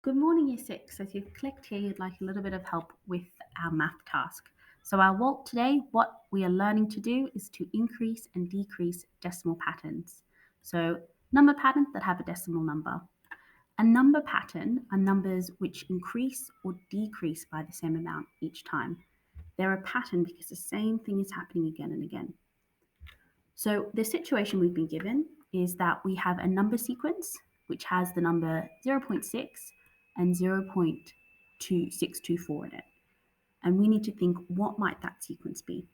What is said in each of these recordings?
Good morning, Year 6. So if you've clicked here, you'd like a little bit of help with our math task. So our WALT today, what we are learning to do is to increase and decrease decimal patterns. So number patterns that have a decimal number. A number pattern are numbers which increase or decrease by the same amount each time. They're a pattern because the same thing is happening again and again. So the situation we've been given is that we have a number sequence which has the number 0.6 and 0.2624 in it. And we need to think, what might that sequence be?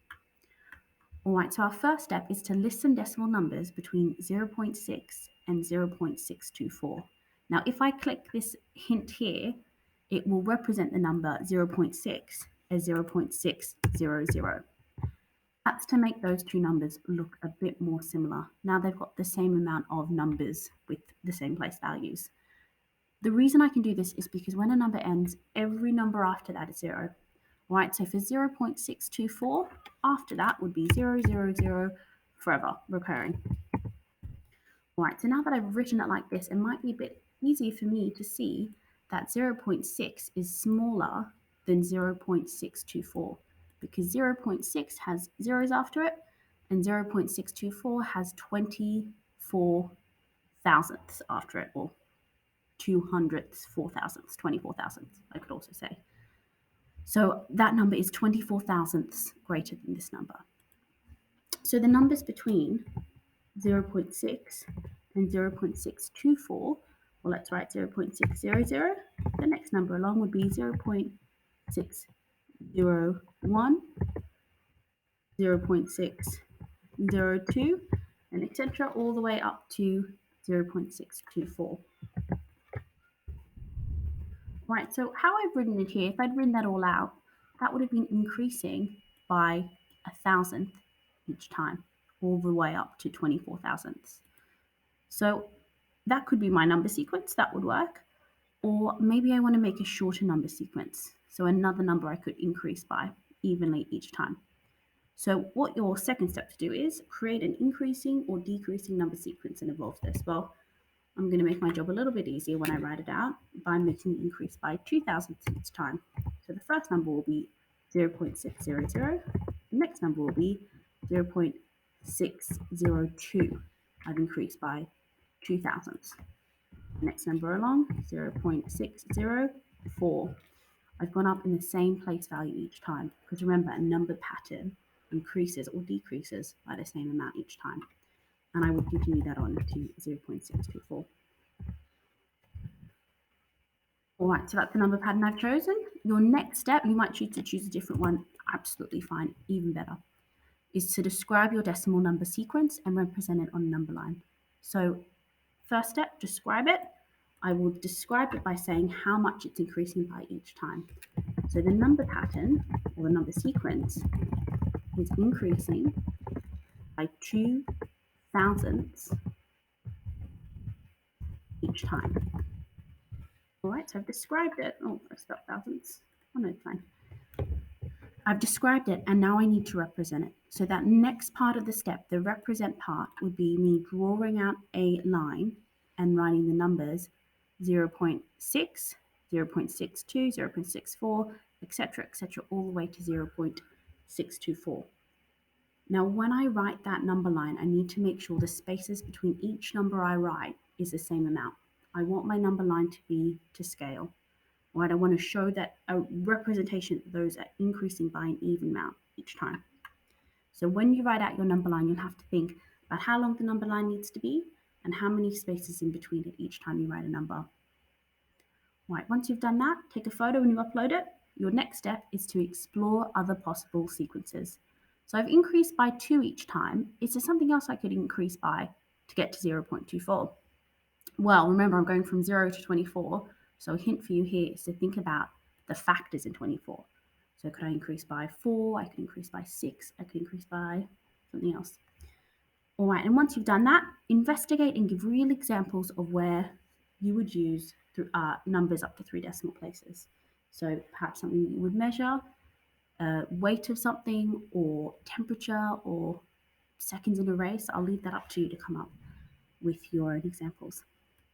All right, so our first step is to list some decimal numbers between 0.6 and 0.624. Now, if I click this hint here, it will represent the number 0.6 as 0.600. That's to make those two numbers look a bit more similar. Now they've got the same amount of numbers with the same place values. The reason I can do this is because when a number ends, every number after that is 0. Right, so for 0.624, after that would be 000 forever, recurring. Right, so now that I've written it like this, it might be a bit easier for me to see that 0.6 is smaller than 0.624 because 0.6 has zeros after it and 0.624 has 24 thousandths after it, or 200ths, 4 thousandths, 24 thousandths, I could also say. So that number is 24 thousandths greater than this number. So the numbers between 0.6 and 0.624, well, let's write 0.600. The next number along would be 0.601, 0.602, and etc., all the way up to 0.624. Right, so how I've written it here, if I'd written that all out, that would have been increasing by 1,000th each time, all the way up to 24 thousandths. So that could be my number sequence, that would work. Or maybe I want to make a shorter number sequence, so another number I could increase by evenly each time. So what your second step to do is create an increasing or decreasing number sequence and evolve this. Well, I'm going to make my job a little bit easier when I write it out by making the increase by 2 thousandths each time. So the first number will be 0.600. The next number will be 0.602. I've increased by 2 thousandths. The next number along, 0.604. I've gone up in the same place value each time because remember, a number pattern increases or decreases by the same amount each time. And I will continue that on to 0.624. All right, so that's the number pattern I've chosen. Your next step, you might choose to choose a different one, absolutely fine, even better, is to describe your decimal number sequence and represent it on a number line. So first step, describe it. I will describe it by saying how much it's increasing by each time. So the number pattern or the number sequence is increasing by 2 thousandths each time. All right, so I've described it. Oh, I've spelled thousandths. Oh, no, it's fine. I've described it, and now I need to represent it. So that next part of the step, the represent part, would be me drawing out a line and writing the numbers 0.6, 0.62, 0.64, etc., all the way to 0.624. Now, when I write that number line, I need to make sure the spaces between each number I write is the same amount. I want my number line to be to scale. Right? I want to show that a representation of those are increasing by an even amount each time. So when you write out your number line, you'll have to think about how long the number line needs to be and how many spaces in between it each time you write a number. Right, once you've done that, take a photo and you upload it. Your next step is to explore other possible sequences. So I've increased by 2 each time. Is there something else I could increase by to get to 0.24? Well, remember, I'm going from 0 to 24. So a hint for you here is to think about the factors in 24. So could I increase by 4? I could increase by 6. I could increase by something else. All right, and once you've done that, investigate and give real examples of where you would use numbers up to 3 decimal places. So perhaps something that you would measure, weight of something, or temperature, or seconds in a race. I'll leave that up to you to come up with your own examples.